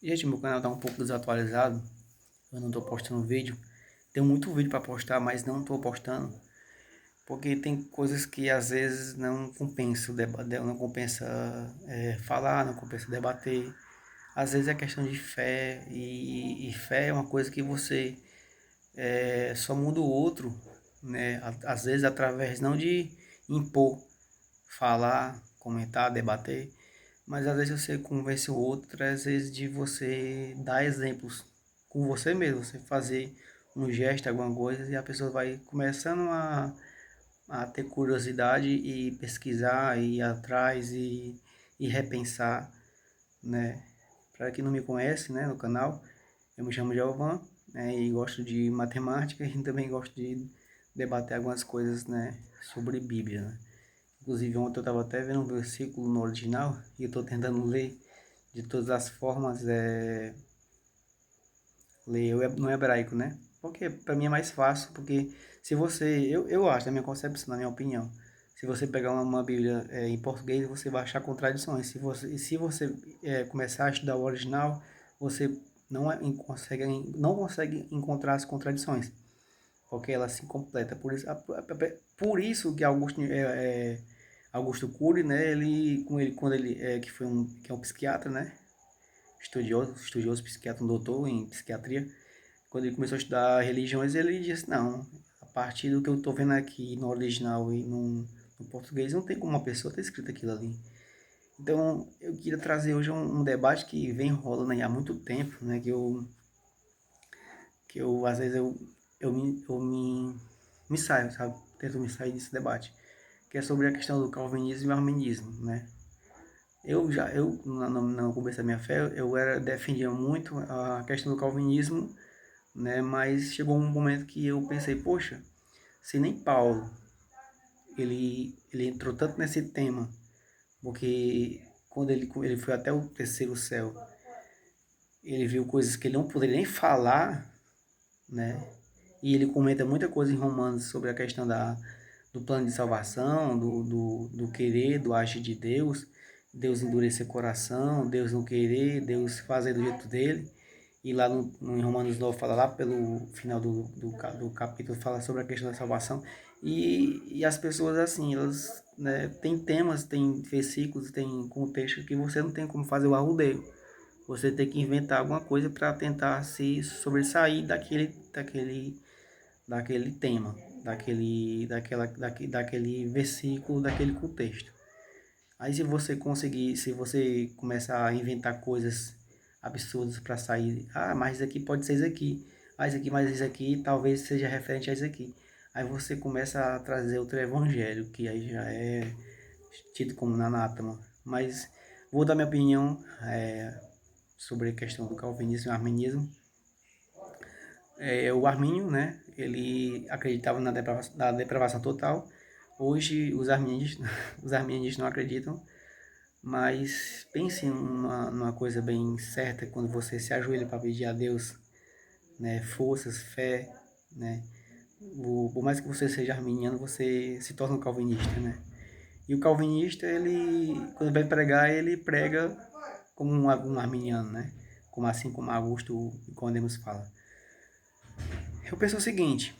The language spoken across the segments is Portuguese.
Gente, meu canal tá um pouco desatualizado. Eu não tô postando vídeo. Tenho muito vídeo para postar, mas não tô postando. Porque tem coisas que às vezes não compensa, não compensa falar, não compensa debater. Às vezes é questão de fé. E fé é uma coisa que você só muda o outro, né? Às vezes através não de impor, falar, comentar, debater, mas às vezes você convence o outro, às vezes de você dar exemplos com você mesmo, você fazer um gesto, alguma coisa, e a pessoa vai começando a ter curiosidade e pesquisar, e ir atrás e repensar, né? Para quem não me conhece, né, no canal, eu me chamo Giovan, né, e gosto de matemática e também gosto de debater algumas coisas, né, sobre Bíblia, né? Inclusive ontem eu estava até vendo um versículo no original e eu estou tentando ler de todas as formas, ler no hebraico, né? Porque para mim é mais fácil, porque se você, eu acho, na minha concepção, na minha opinião, se você pegar uma Bíblia em português, você vai achar contradições. Se você começar a estudar o original, você não consegue encontrar as contradições, porque ela se completa. Por isso que Augusto Cury, né, ele quando ele que é um psiquiatra, né, estudioso psiquiatra, um doutor em psiquiatria, quando ele começou a estudar religiões, ele disse, não, a partir do que eu estou vendo aqui no original e no português, não tem como uma pessoa ter escrito aquilo ali. Então, eu queria trazer hoje um debate que vem rolando aí há muito tempo, né, que eu às vezes eu me saio, sabe? Tento me sair desse debate, que é sobre a questão do calvinismo e o arminianismo, né? No começo da minha fé, defendia muito a questão do calvinismo, né? Mas chegou um momento que eu pensei, poxa, se nem Paulo, ele entrou tanto nesse tema, porque quando ele foi até o terceiro céu, ele viu coisas que ele não poderia nem falar, né? E ele comenta muita coisa em Romanos sobre a questão do plano de salvação, do querer, do agir de Deus, Deus endurecer o coração, Deus não querer, Deus fazer do jeito dele. E lá em Romanos 9 fala lá pelo final do capítulo, fala sobre a questão da salvação. E as pessoas assim, elas, né, têm temas, têm versículos, têm contextos que você não tem como fazer o arrudeio. Você tem que inventar alguma coisa para tentar se sobressair daquele tema, daquele versículo, daquele contexto. Aí se você começar a inventar coisas absurdas para sair, mas isso aqui pode ser isso aqui, isso aqui, mas isso aqui talvez seja referente a isso aqui. Aí você começa a trazer outro evangelho, que aí já é tido como anátema. Mas vou dar minha opinião sobre a questão do calvinismo e arminianismo. O Armínio, né, ele acreditava na depravação total. Hoje os arminianistas, os arminianistas não acreditam, mas pense numa coisa bem certa, quando você se ajoelha para pedir a Deus, né, forças, fé, né, por mais que você seja arminiano, você se torna um calvinista, né. E o calvinista, ele, quando vai pregar, ele prega como um arminiano, né, como Augusto Nicodemos fala. Eu penso o seguinte,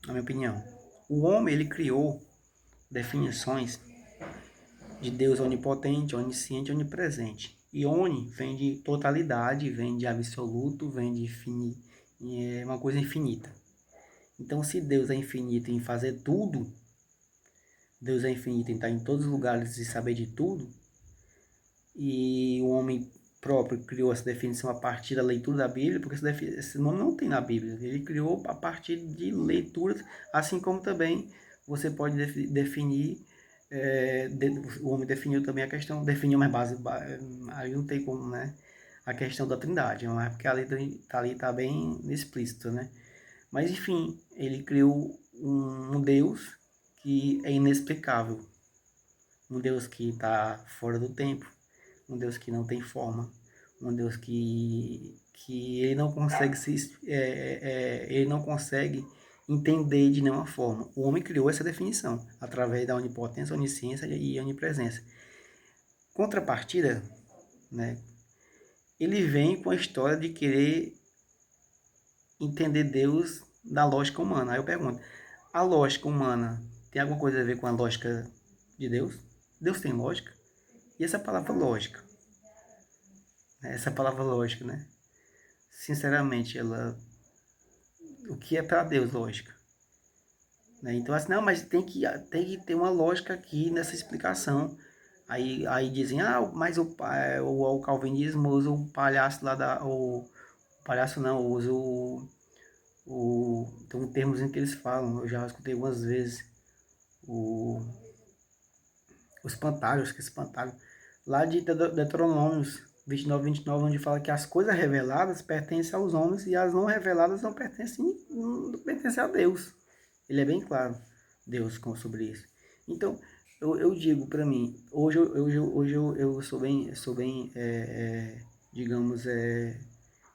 na minha opinião, o homem ele criou definições de Deus onipotente, onisciente, onipresente. E oni vem de totalidade, vem de absoluto, vem de uma coisa infinita. Então, se Deus é infinito em fazer tudo, Deus é infinito em estar em todos os lugares e saber de tudo, e o homem próprio criou essa definição a partir da leitura da Bíblia, porque esse nome não tem na Bíblia. Ele criou a partir de leituras, assim como também você pode definir, o homem definiu também a questão, definiu mais aí não tem como, né? A questão da Trindade, não é porque ali tá bem explícito, né? Mas enfim, ele criou um Deus que é inexplicável, um Deus que está fora do tempo, um Deus que não tem forma, um Deus que ele não consegue ele não consegue entender de nenhuma forma. O homem criou essa definição através da onipotência, onisciência e onipresença. Contrapartida, né? ele vem com a história de querer entender Deus da lógica humana. Aí eu pergunto, a lógica humana tem alguma coisa a ver com a lógica de Deus? Deus tem lógica? E essa palavra lógica, né? Essa palavra lógica, né? Sinceramente, o que é para Deus lógica? Né? Então, assim, não, mas tem que ter uma lógica aqui nessa explicação. Aí dizem, mas o calvinismo usa o palhaço lá o palhaço não, usa tem um termozinho que eles falam, eu já escutei algumas vezes, o, o espantalho, acho que é espantalho, lá de Deuteronômios 29, onde fala que as coisas reveladas pertencem aos homens e as não reveladas não pertencem a Deus. Ele é bem claro, Deus, sobre isso. Então, eu digo para mim, hoje eu sou bem digamos,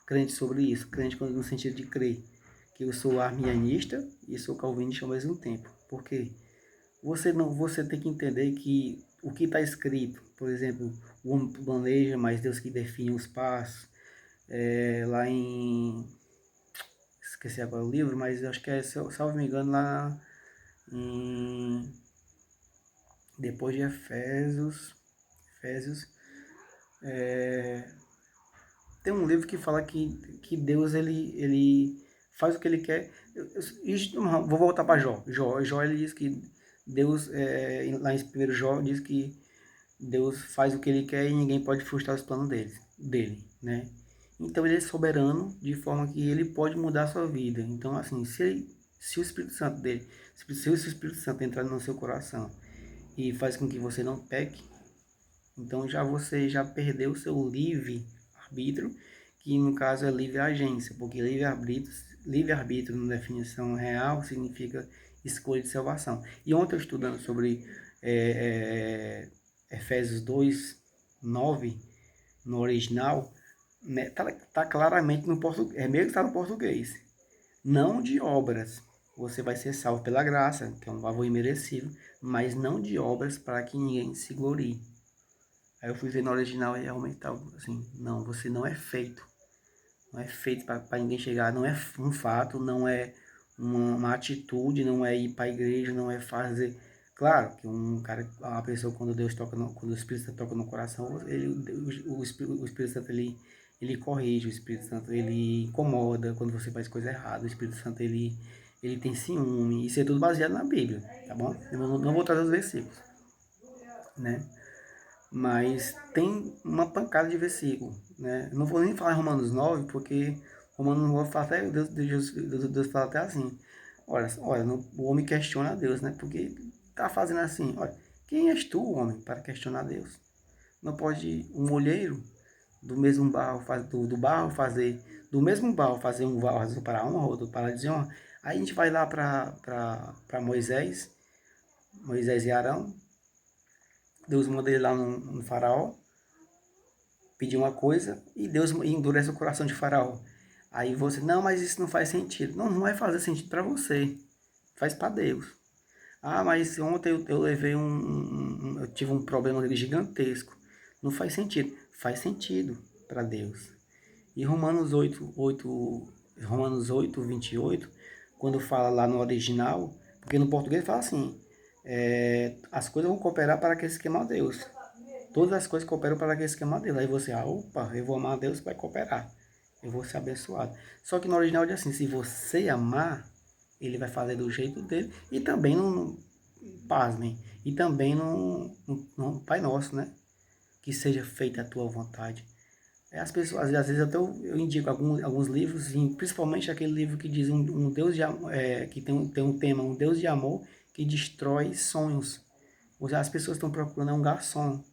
crente sobre isso. Crente no sentido de crer que eu sou arminianista e sou calvinista ao mesmo tempo. Por quê? Você tem que entender que o que está escrito, por exemplo, o homem planeja, mas Deus que define os passos, lá em... Esqueci agora o livro, mas acho que se eu salvo me engano, lá em... Depois de Efésios, tem um livro que fala que Deus, ele faz o que ele quer. Vou voltar para Jó, ele diz que Deus, lá em 1 Jó, diz que Deus faz o que ele quer e ninguém pode frustrar os planos dele, né? Então ele é soberano de forma que ele pode mudar a sua vida. Então, assim, se o Espírito Santo dele, se o Espírito Santo entrar no seu coração e faz com que você não peque, então você já perdeu o seu livre arbítrio, que no caso é livre agência, porque livre-arbítrio, na definição real, significa escolha de salvação. E ontem eu estudando sobre Efésios 2:9 no original, né, tá claramente no português, mesmo que está no português, não de obras. Você vai ser salvo pela graça, que é um favor imerecido, mas não de obras para que ninguém se glorie. Aí eu fui ver no original e realmente estava assim, não, você não é feito. Não é feito para ninguém chegar, não é um fato, não é uma atitude, não é ir para a igreja, não é fazer. Claro que um cara, a pessoa, quando o Espírito Santo toca no coração, o Espírito Santo ele corrige, o Espírito Santo ele incomoda quando você faz coisa errada, o Espírito Santo ele tem ciúme, isso é tudo baseado na Bíblia, tá bom? Eu não vou trazer os versículos, né? Mas tem uma pancada de versículo, né? Eu não vou nem falar em Romanos 9, porque Romanos 9 fala até, Deus fala até assim, olha o homem questiona a Deus, né? Porque tá fazendo assim, olha, quem és tu, homem, para questionar Deus? Não pode um olheiro do mesmo barro, do barro fazer, do mesmo barro fazer um vaso para honra, outro para desonra. Aí a gente vai lá para Moisés e Arão, Deus manda ele lá no faraó, pedir uma coisa e Deus endurece o coração de Faraó. Aí você, não, mas isso não faz sentido. Não, não vai fazer sentido para você. Faz para Deus. Mas ontem eu levei eu tive um problema gigantesco. Não faz sentido. Faz sentido para Deus. E Romanos 8, 28, quando fala lá no original, porque no português fala assim, as coisas vão cooperar para aqueles que amam a Deus. Todas as coisas cooperam para aqueles que amam a Deus. Aí você, opa, eu vou amar a Deus, vai cooperar. Eu vou ser abençoado. Só que no original diz assim, se você amar, ele vai fazer do jeito dele. E também pasmem, e também no Pai Nosso, né? Que seja feita a tua vontade. As pessoas, às vezes até eu indico alguns livros, principalmente aquele livro que diz um Deus que tem um tema, um Deus de amor que destrói sonhos. As pessoas estão procurando um garçom.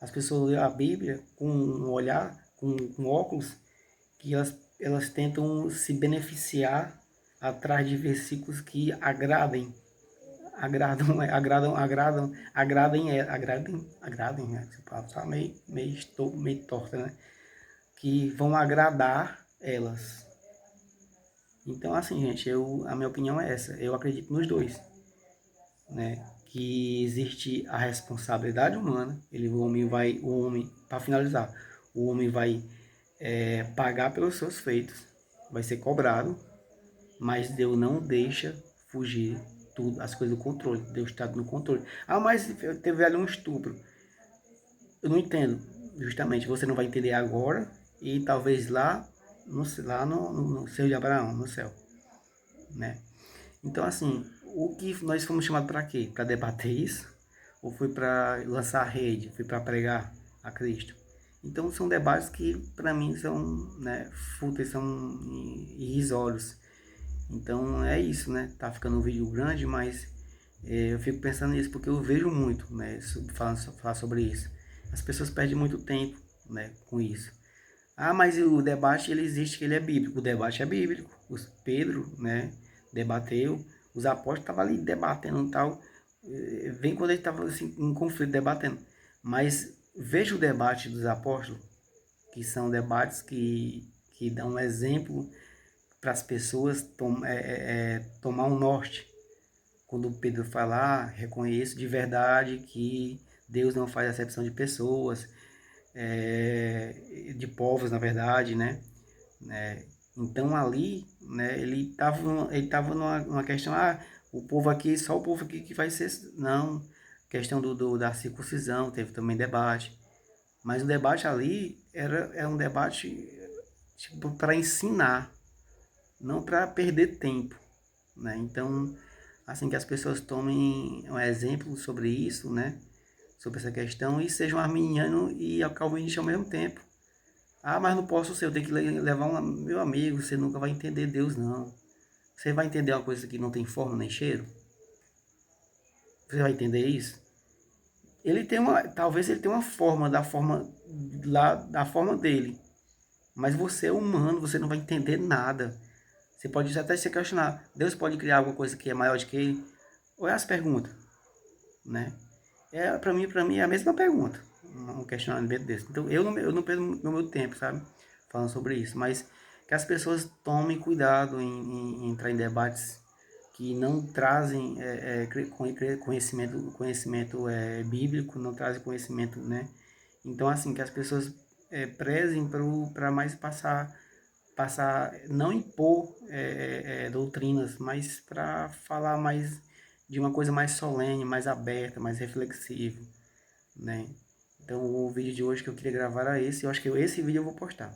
As pessoas lêem a Bíblia com um olhar, com óculos, que elas tentam se beneficiar atrás de versículos que agradem, né? Essa palavra tá meio torta, né? Que vão agradar elas. Então, assim, gente, a minha opinião é essa. Eu acredito nos dois, né? Que existe a responsabilidade humana. O homem, para finalizar, o homem vai pagar pelos seus feitos, vai ser cobrado, mas Deus não deixa fugir tudo, as coisas do controle. Deus está no controle. Ah, mas teve ali um estupro. Eu não entendo. Justamente, você não vai entender agora e talvez lá no seio de Abraão, no céu, né? Então, assim, o que nós fomos chamados para quê? Para debater isso? Ou foi para lançar a rede? Foi para pregar a Cristo? Então, são debates que, para mim, são, né, fúteis, são irrisórios. Então, é isso, né? Tá ficando um vídeo grande, mas eu fico pensando nisso porque eu vejo muito, né, falar sobre isso. As pessoas perdem muito tempo, né, com isso. Ah, mas o debate ele existe, que ele é bíblico. O debate é bíblico. Pedro, né, debateu. Os apóstolos estavam ali debatendo e tal. Vem quando ele estava assim, em conflito, debatendo. Mas veja o debate dos apóstolos, que são debates que dão um exemplo para as pessoas tomar um norte. Quando Pedro fala, reconheço de verdade que Deus não faz acepção de pessoas, de povos, na verdade, né? Então ali, né, ele tava numa questão, o povo aqui, só o povo aqui que vai ser, não, questão da circuncisão, teve também debate, mas o debate ali é um debate tipo, para ensinar, não para perder tempo, né? Então, assim que as pessoas tomem um exemplo sobre isso, né? Sobre essa questão e sejam arminiano e calvinista ao mesmo tempo. Ah, mas não posso ser, eu tenho que levar meu amigo, você nunca vai entender Deus, não. Você vai entender uma coisa que não tem forma nem cheiro? Você vai entender isso? Talvez ele tenha uma forma, da forma dele. Mas você é humano, você não vai entender nada. Você pode até se questionar, Deus pode criar alguma coisa que é maior do que ele? Olha as perguntas, né? Para mim é a mesma pergunta, um questionamento desse. Então eu não perdo meu tempo, sabe? Falando sobre isso, mas que as pessoas tomem cuidado em entrar em debates que não trazem conhecimento bíblico, não trazem conhecimento, né? Então, assim, que as pessoas prezem para mais passar, não impor doutrinas, mas para falar mais de uma coisa mais solene, mais aberta, mais reflexiva, né? Então o vídeo de hoje que eu queria gravar era esse, eu acho que esse vídeo eu vou postar.